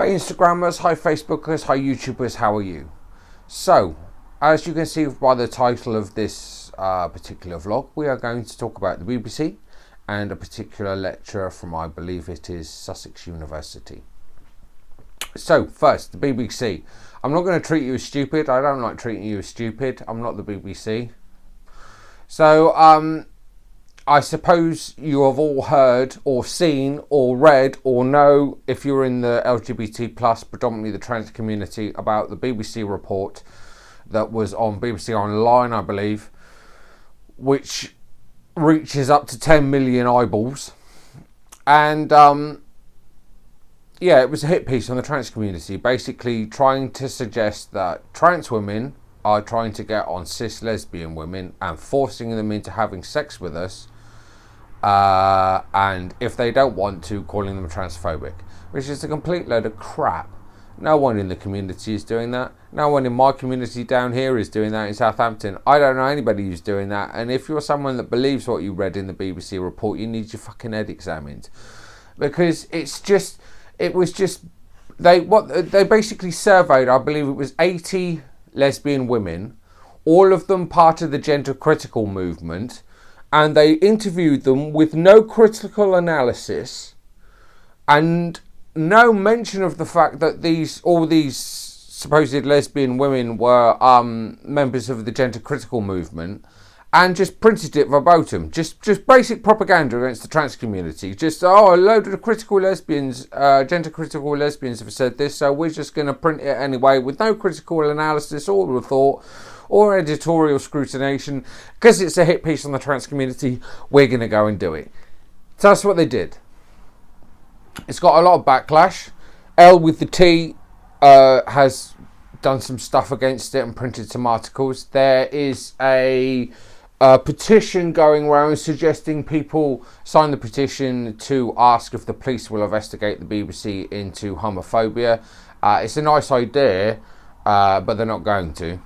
Hi Instagrammers, hi Facebookers, hi YouTubers, how are you? So, as you can see by the title of this particular vlog, we are going to talk about the BBC and a particular lecturer from, I believe it is, Sussex University. So, first, the BBC. I'm not going to treat you as stupid. I don't like treating you as stupid. I'm not the BBC. So, I suppose you have all heard or seen or read or know, if you're in the LGBT plus, predominantly the trans community, about the BBC report that was on BBC Online, I believe, which reaches up to 10 million eyeballs. And yeah, it was a hit piece on the trans community, basically trying to suggest that trans women are trying to get on cis lesbian women and forcing them into having sex with us. And if they don't want to, calling them transphobic, which is a complete load of crap. No one in the community is doing that. No one in my community down here is doing that in Southampton. I don't know anybody who's doing that. And if you're someone that believes what you read in the BBC report, you need your fucking head examined, because they basically surveyed, I believe it was 80 lesbian women, all of them part of the gender critical movement. And they interviewed them with no critical analysis and no mention of the fact that all these supposed lesbian women were members of the gender critical movement, and just printed it verbatim. Just basic propaganda against the trans community. Just, a load of critical lesbians, gender critical lesbians have said this, so we're just going to print it anyway with no critical analysis or thought or editorial scrutination, because it's a hit piece on the trans community, we're going to go and do it. So that's what they did. It's got a lot of backlash. L with the T has done some stuff against it and printed some articles. There is a petition going around suggesting people sign the petition to ask if the police will investigate the BBC into homophobia. It's a nice idea, but they're not going to.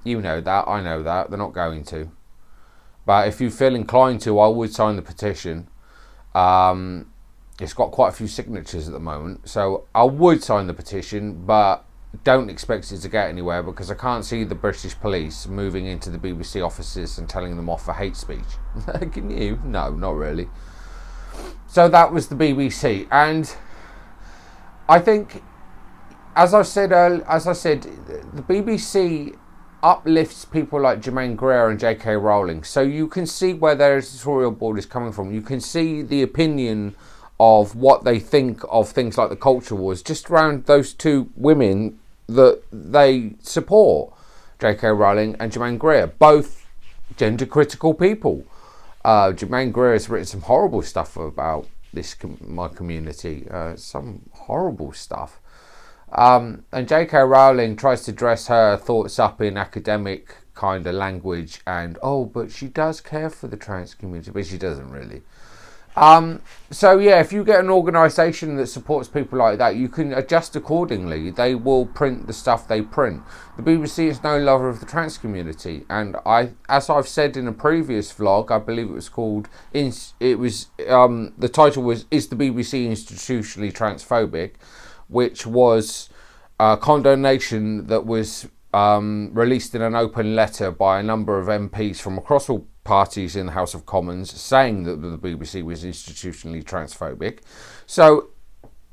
You know that, I know that, they're not going to. But if you feel inclined to, I would sign the petition. It's got quite a few signatures at the moment, so I would sign the petition, but don't expect it to get anywhere, because I can't see the British police moving into the BBC offices and telling them off for hate speech. Can you? No, not really. So that was the BBC, and I think, as I said, the BBC uplifts people like Germaine Greer and J.K. Rowling, so you can see where their editorial board is coming from. You can see the opinion of what they think of things like the culture wars just around those two women that they support, J.K. Rowling and Germaine Greer, both gender critical people. Germaine Greer has written some horrible stuff about my community, some horrible stuff. And J.K. Rowling tries to dress her thoughts up in academic kind of language and, but she does care for the trans community, but she doesn't really. So yeah, if you get an organisation that supports people like that, you can adjust accordingly. They will print the stuff they print. The BBC is no lover of the trans community, and as I've said in a previous vlog, I believe it was called, the title was, "Is the BBC Institutionally Transphobic?" which was a condemnation that was released in an open letter by a number of MPs from across all parties in the House of Commons, saying that the BBC was institutionally transphobic. So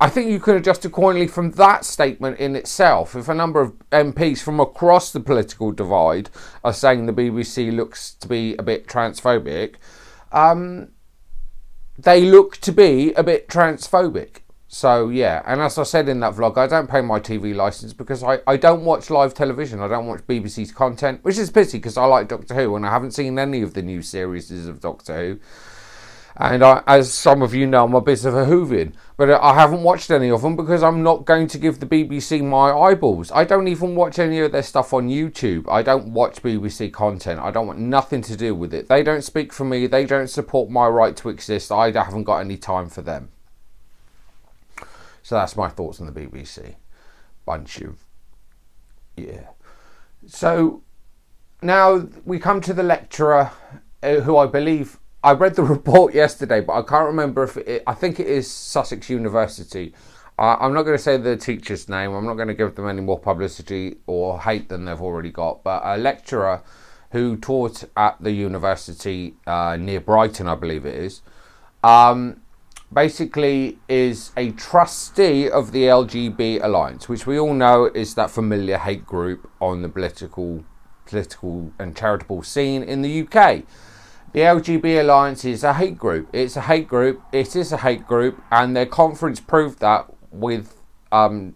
I think you can adjust accordingly from that statement in itself. If a number of MPs from across the political divide are saying the BBC looks to be a bit transphobic, they look to be a bit transphobic. So yeah, and as I said in that vlog, I don't pay my TV licence because I don't watch live television. I don't watch BBC's content, which is a pity because I like Doctor Who and I haven't seen any of the new series of Doctor Who. And as some of you know, I'm a bit of a Whovian, but I haven't watched any of them because I'm not going to give the BBC my eyeballs. I don't even watch any of their stuff on YouTube. I don't watch BBC content. I don't want nothing to do with it. They don't speak for me. They don't support my right to exist. I haven't got any time for them. So that's my thoughts on the BBC. Yeah. So now we come to the lecturer who I believe, I read the report yesterday, but I can't remember if I think it is Sussex University. I'm not going to say the teacher's name. I'm not going to give them any more publicity or hate than they've already got. But a lecturer who taught at the university near Brighton, I believe it is, basically is a trustee of the LGBT Alliance, which we all know is that familiar hate group on the political and charitable scene in the UK. The LGBT Alliance is a hate group. It's a hate group. It is a hate group, and their conference proved that with, I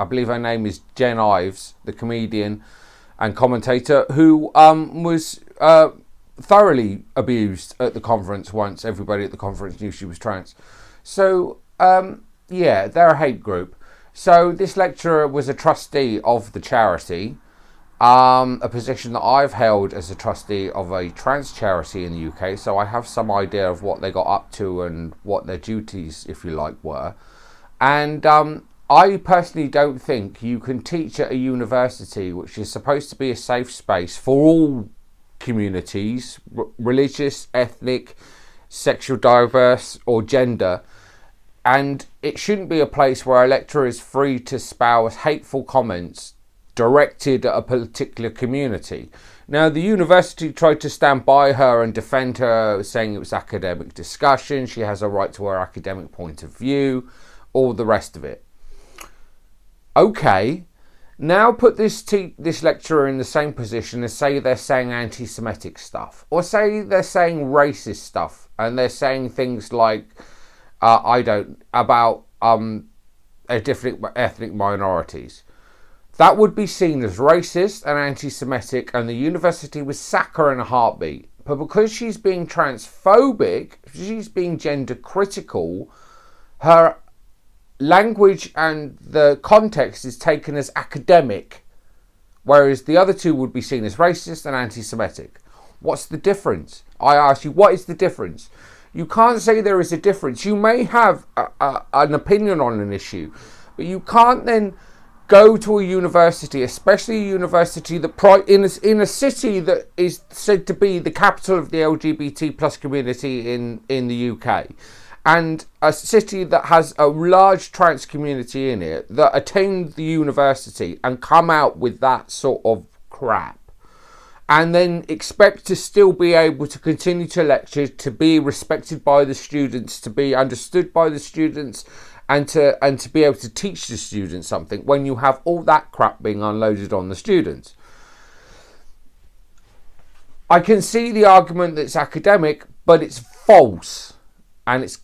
believe her name is Jen Ives, the comedian and commentator, who was thoroughly abused at the conference once everybody at the conference knew she was trans. So, yeah, they're a hate group. So this lecturer was a trustee of the charity, a position that I've held as a trustee of a trans charity in the UK, so I have some idea of what they got up to and what their duties, if you like, were. And I personally don't think you can teach at a university, which is supposed to be a safe space for all communities, religious, ethnic, sexual diverse or gender, and it shouldn't be a place where a lecturer is free to espouse hateful comments directed at a particular community. Now, the university tried to stand by her and defend her, saying it was academic discussion, she has a right to her academic point of view, all the rest of it. Okay, now put this lecturer in the same position as say they're saying anti-Semitic stuff, or say they're saying racist stuff, and they're saying things like, about different ethnic minorities. That would be seen as racist and anti-Semitic, and the university would sack her in a heartbeat. But because she's being transphobic, she's being gender critical, her language and the context is taken as academic, whereas the other two would be seen as racist and anti-Semitic. What's the difference? I ask you, what is the difference? You can't say there is a difference. You may have an opinion on an issue, but you can't then go to a university, especially a university that in a city that is said to be the capital of the LGBT plus community in the UK, and a city that has a large trans community in it, that attend the university and come out with that sort of crap, and then expect to still be able to continue to lecture, to be respected by the students, to be understood by the students, and to be able to teach the students something when you have all that crap being unloaded on the students. I can see the argument that it's academic, but it's false. And it's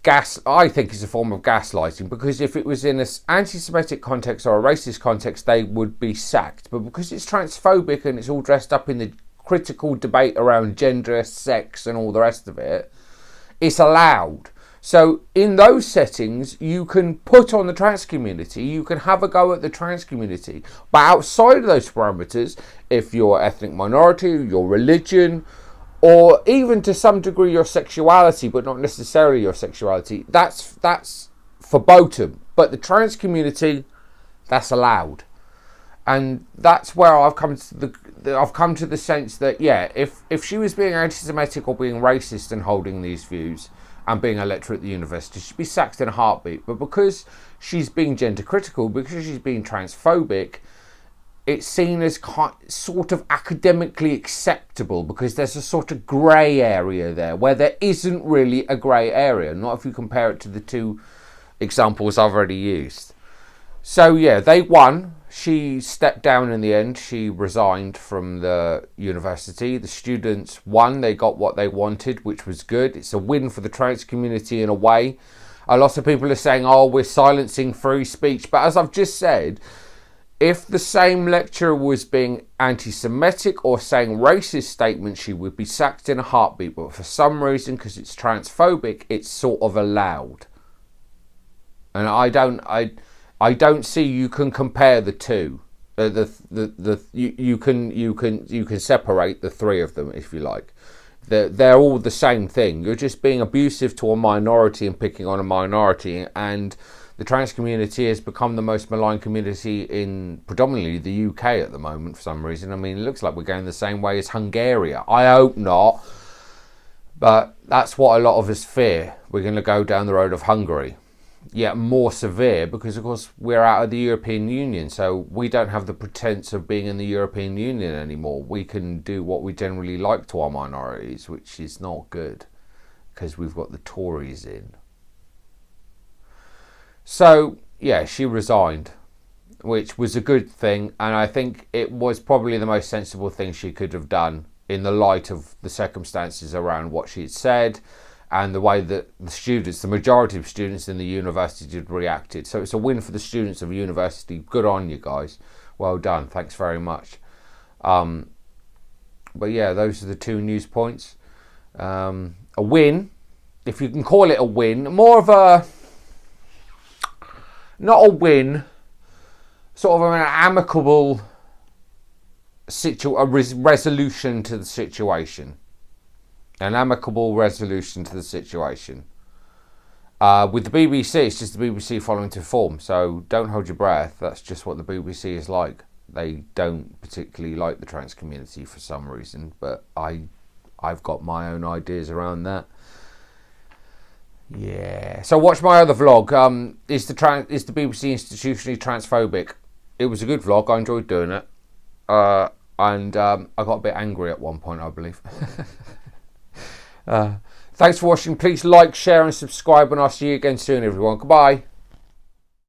I think it's a form of gaslighting, because if it was in an anti-Semitic context or a racist context, they would be sacked. But because it's transphobic and it's all dressed up in the critical debate around gender, sex and all the rest of it, it's allowed. So in those settings, you can put on the trans community, you can have a go at the trans community. But outside of those parameters, if you're ethnic minority, your religion, or even to some degree your sexuality, but not necessarily your sexuality, that's verboten. But the trans community, that's allowed. And that's where I've come to the sense that, yeah, if she was being anti-Semitic or being racist and holding these views and being a lecturer at the university, she'd be sacked in a heartbeat. But because she's being gender critical, because she's being transphobic, it's seen as sort of academically acceptable, because there's a sort of grey area there where there isn't really a grey area, not if you compare it to the two examples I've already used. So yeah, they won. She stepped down in the end. She resigned from the university. The students won. They got what they wanted, which was good. It's a win for the trans community in a way. A lot of people are saying, oh, we're silencing free speech. But as I've just said, if the same lecturer was being anti-Semitic or saying racist statements, she would be sacked in a heartbeat. But for some reason, because it's transphobic, it's sort of allowed. And I don't see you can compare the two. You can separate the three of them if you like. They're all the same thing. You're just being abusive to a minority and picking on a minority, and the trans community has become the most maligned community in predominantly the UK at the moment for some reason. I mean, it looks like we're going the same way as Hungary. I hope not, but that's what a lot of us fear. We're going to go down the road of Hungary. yet more severe because, of course, we're out of the European Union, so we don't have the pretense of being in the European Union anymore. We can do what we generally like to our minorities, which is not good because we've got the Tories in. So, yeah, she resigned, which was a good thing, and I think it was probably the most sensible thing she could have done in the light of the circumstances around what she had said and the way that the students, the majority of students in the university had reacted. So it's a win for the students of university. Good on you guys. Well done. Thanks very much. But yeah, those are the two news points. A win, if you can call it a win, more of a, not a win, sort of an amicable resolution to the situation. An amicable resolution to the situation. With the BBC, it's just the BBC following to form, so don't hold your breath. That's just what the BBC is like. They don't particularly like the trans community for some reason, but I've got my own ideas around that. Yeah. So watch my other vlog. Is the BBC institutionally transphobic? It was a good vlog. I enjoyed doing it. And I got a bit angry at one point, I believe. Thanks for watching. Please like, share and subscribe, and I'll see you again soon, everyone. Goodbye.